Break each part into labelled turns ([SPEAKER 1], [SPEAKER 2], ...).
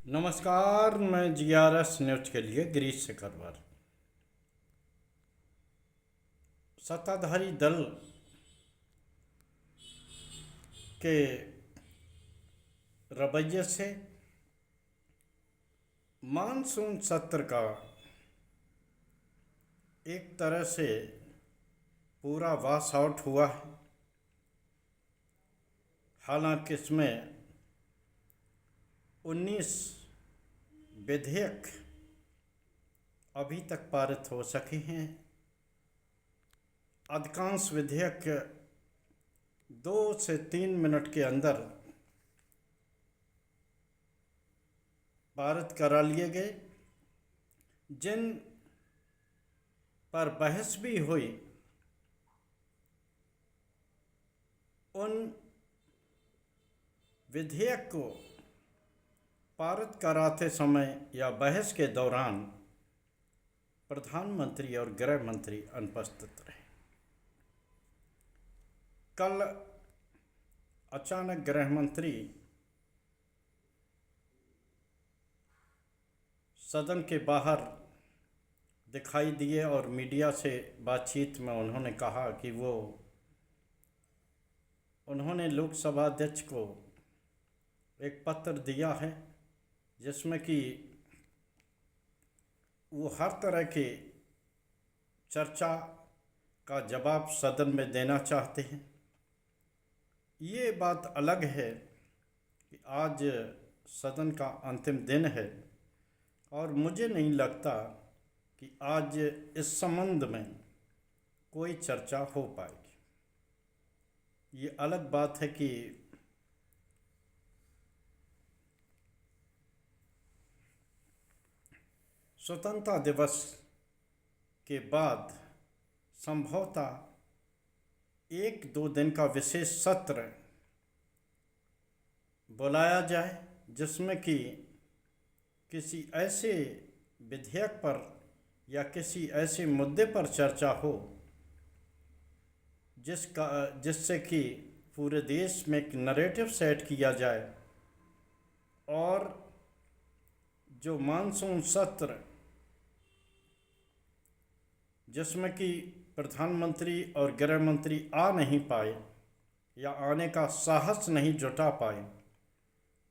[SPEAKER 1] नमस्कार। मैं GRS news के लिए गिरीश शेखरवर। सत्ताधारी दल के रवैये से मानसून सत्र का एक तरह से पूरा वॉश आउट हुआ है। हालांकि इसमें 19 विधेयक अभी तक पारित हो सके हैं। अधिकांश विधेयक 2 से 3 मिनट के अंदर पारित करा लिए गए। जिन पर बहस भी हुई उन विधेयक को पारित कराते समय या बहस के दौरान प्रधानमंत्री और गृह मंत्री अनुपस्थित रहे। कल अचानक गृह मंत्री सदन के बाहर दिखाई दिए और मीडिया से बातचीत में उन्होंने कहा कि उन्होंने लोकसभा अध्यक्ष को एक पत्र दिया है जिसमें कि वो हर तरह की चर्चा का जवाब सदन में देना चाहते हैं। ये बात अलग है कि आज सदन का अंतिम दिन है और मुझे नहीं लगता कि आज इस संबंध में कोई चर्चा हो पाएगी। ये अलग बात है कि स्वतंत्रता दिवस के बाद संभवतः 1-2 दिन का विशेष सत्र बुलाया जाए जिसमें कि किसी ऐसे विधेयक पर या किसी ऐसे मुद्दे पर चर्चा हो जिससे कि पूरे देश में एक नैरेटिव सेट किया जाए और जो मानसून सत्र जिसमें कि प्रधानमंत्री और गृह मंत्री आ नहीं पाए या आने का साहस नहीं जुटा पाए,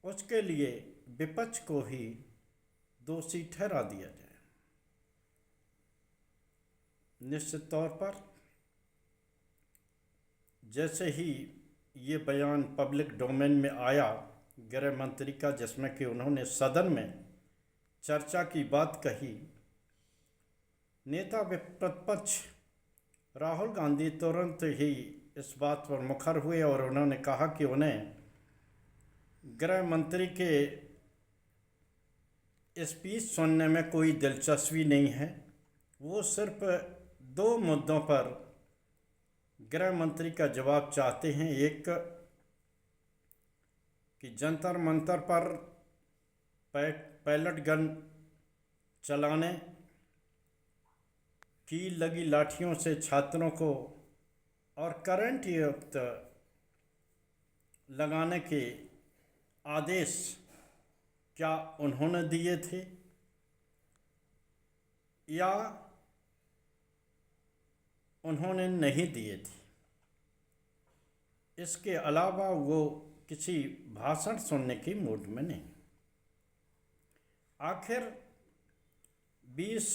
[SPEAKER 1] उसके लिए विपक्ष को ही दोषी ठहरा दिया जाए। निश्चित तौर पर जैसे ही ये बयान पब्लिक डोमेन में आया गृह मंत्री का, जिसमें कि उन्होंने सदन में चर्चा की बात कही, नेता प्रतिपक्ष राहुल गांधी तुरंत ही इस बात पर मुखर हुए और उन्होंने कहा कि उन्हें गृह मंत्री के स्पीच सुनने में कोई दिलचस्पी नहीं है। वो सिर्फ 2 मुद्दों पर गृह मंत्री का जवाब चाहते हैं। एक कि जंतर मंतर पर पैलेट गन चलाने की लगी लाठियों से छात्रों को और करंट युक्त लगाने के आदेश क्या उन्होंने दिए थे या उन्होंने नहीं दिए थे। इसके अलावा वो किसी भाषण सुनने की मूड में नहीं। आखिर 20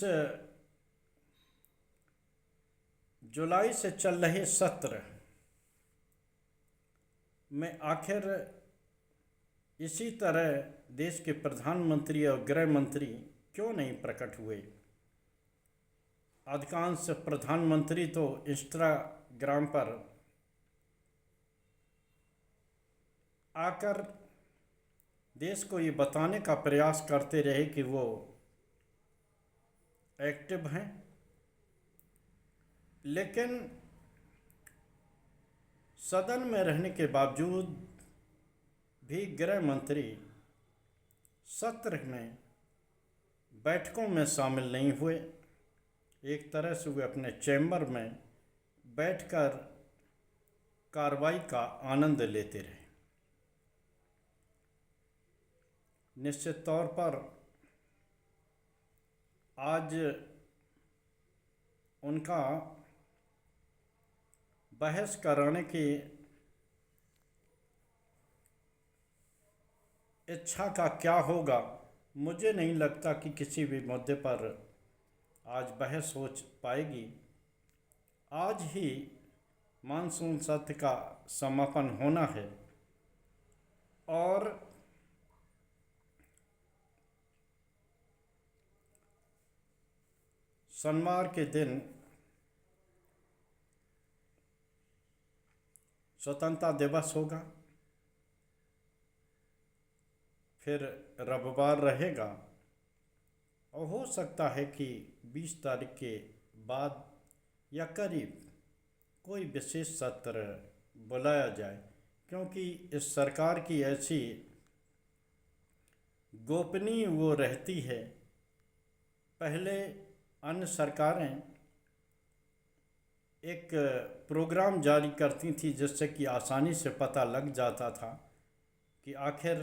[SPEAKER 1] जुलाई से चल रहे सत्र में आखिर इसी तरह देश के प्रधानमंत्री और गृह मंत्री क्यों नहीं प्रकट हुए। अधिकांश प्रधानमंत्री तो इंस्टाग्राम पर आकर देश को ये बताने का प्रयास करते रहे कि वो एक्टिव हैं, लेकिन सदन में रहने के बावजूद भी गृह मंत्री सत्र में बैठकों में शामिल नहीं हुए। एक तरह से वे अपने चैम्बर में बैठकर कार्रवाई का आनंद लेते रहे। निश्चित तौर पर आज उनका बहस कराने की इच्छा का क्या होगा। मुझे नहीं लगता कि किसी भी मुद्दे पर आज बहस हो पाएगी। आज ही मानसून सत्र का समापन होना है और सोमवार के दिन स्वतंत्रता दिवस होगा, फिर रविवार रहेगा और हो सकता है कि 20 तारीख के बाद या करीब कोई विशेष सत्र बुलाया जाए, क्योंकि इस सरकार की ऐसी गोपनीय वो रहती है। पहले अन्य सरकारें एक प्रोग्राम जारी करती थी जिससे कि आसानी से पता लग जाता था कि आखिर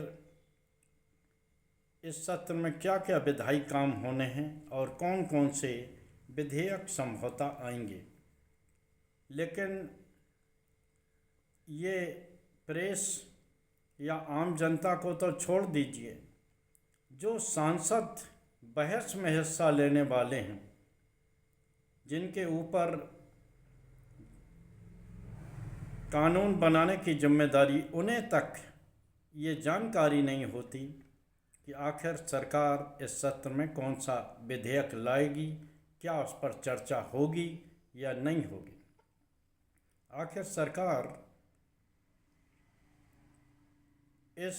[SPEAKER 1] इस सत्र में क्या क्या विधायी काम होने हैं और कौन कौन से विधेयक संभवतः आएंगे। लेकिन ये प्रेस या आम जनता को तो छोड़ दीजिए, जो सांसद बहस में हिस्सा लेने वाले हैं, जिनके ऊपर कानून बनाने की जिम्मेदारी, उन्हें तक ये जानकारी नहीं होती कि आखिर सरकार इस सत्र में कौन सा विधेयक लाएगी, क्या उस पर चर्चा होगी या नहीं होगी। आखिर सरकार इस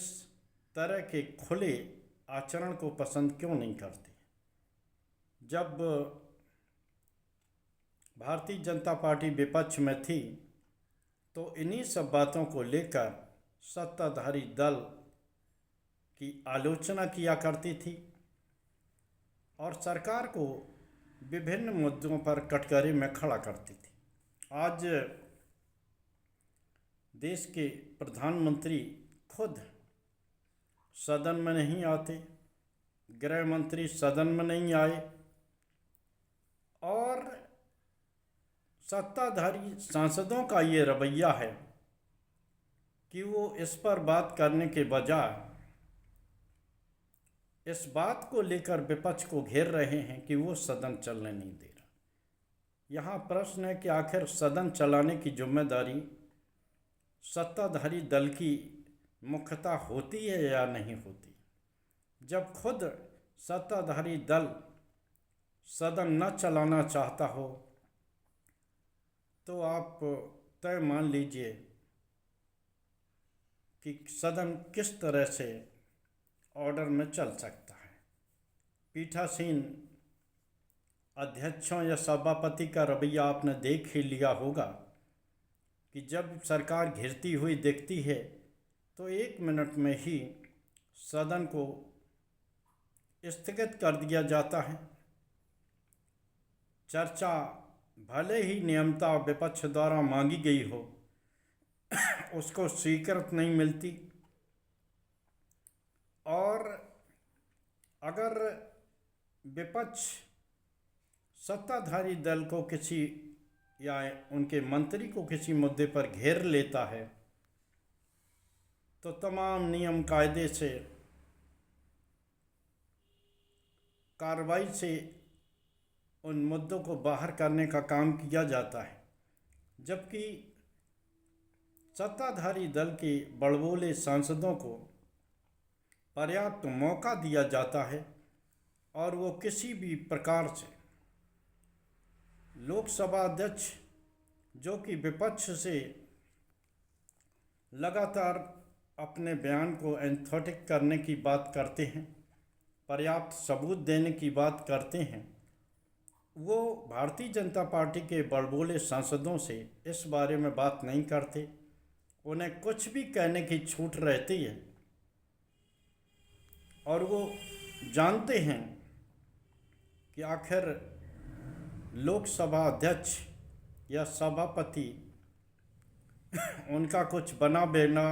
[SPEAKER 1] तरह के खुले आचरण को पसंद क्यों नहीं करती। जब भारतीय जनता पार्टी विपक्ष में थी तो इन्हीं सब बातों को लेकर सत्ताधारी दल की आलोचना किया करती थी और सरकार को विभिन्न मुद्दों पर कटघरे में खड़ा करती थी। आज देश के प्रधानमंत्री खुद सदन में नहीं आते, गृह मंत्री सदन में नहीं आए और सत्ताधारी सांसदों का ये रवैया है कि वो इस पर बात करने के बजाय इस बात को लेकर विपक्ष को घेर रहे हैं कि वो सदन चलने नहीं दे रहा। यहाँ प्रश्न है कि आखिर सदन चलाने की जिम्मेदारी सत्ताधारी दल की मुख्यतः होती है या नहीं होती। जब खुद सत्ताधारी दल सदन न चलाना चाहता हो तो आप तय मान लीजिए कि सदन किस तरह से ऑर्डर में चल सकता है। पीठासीन अध्यक्षों या सभापति का रवैया आपने देख ही लिया होगा कि जब सरकार घिरती हुई दिखती है तो 1 मिनट में ही सदन को स्थगित कर दिया जाता है। चर्चा भले ही नियमता विपक्ष द्वारा मांगी गई हो, उसको स्वीकृत नहीं मिलती और अगर विपक्ष सत्ताधारी दल को किसी या उनके मंत्री को किसी मुद्दे पर घेर लेता है तो तमाम नियम कायदे से कार्रवाई से उन मुद्दों को बाहर करने का काम किया जाता है। जबकि सत्ताधारी दल के बड़बोले सांसदों को पर्याप्त मौका दिया जाता है और वो किसी भी प्रकार से लोकसभा अध्यक्ष जो कि विपक्ष से लगातार अपने बयान को एंथेटिक करने की बात करते हैं, पर्याप्त सबूत देने की बात करते हैं, वो भारतीय जनता पार्टी के बड़बोले सांसदों से इस बारे में बात नहीं करते। उन्हें कुछ भी कहने की छूट रहती है और वो जानते हैं कि आखिर लोकसभा अध्यक्ष या सभापति उनका कुछ बना बेना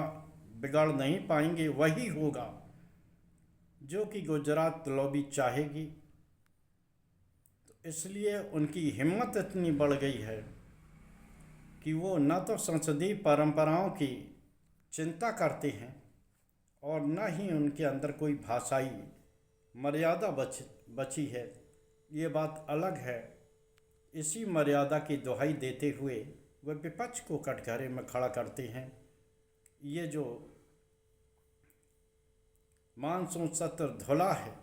[SPEAKER 1] बिगाड़ नहीं पाएंगे। वही होगा जो कि गुजरात लॉबी चाहेगी। तो इसलिए उनकी हिम्मत इतनी बढ़ गई है कि वो न तो संसदीय परंपराओं की चिंता करते हैं और न ही उनके अंदर कोई भाषाई मर्यादा बची है। ये बात अलग है। इसी मर्यादा की दुहाई देते हुए वे विपक्ष को कटघरे में खड़ा करते हैं। ये जो मानसून सत्र धुला है,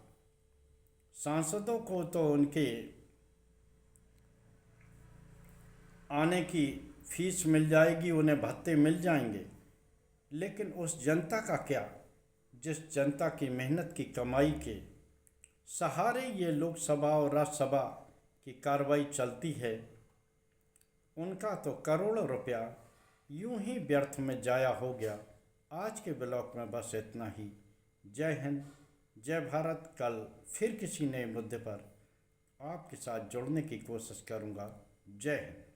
[SPEAKER 1] सांसदों को तो उनके आने की फीस मिल जाएगी, उन्हें भत्ते मिल जाएंगे, लेकिन उस जनता का क्या जिस जनता की मेहनत की कमाई के सहारे ये लोकसभा और राज्यसभा की कार्रवाई चलती है। उनका तो करोड़ों रुपया यूं ही व्यर्थ में जाया हो गया। आज के ब्लॉग में बस इतना ही। जय हिंद, जय भारत। कल फिर किसी नए मुद्दे पर आपके साथ जुड़ने की कोशिश करूँगा। जय हिंद।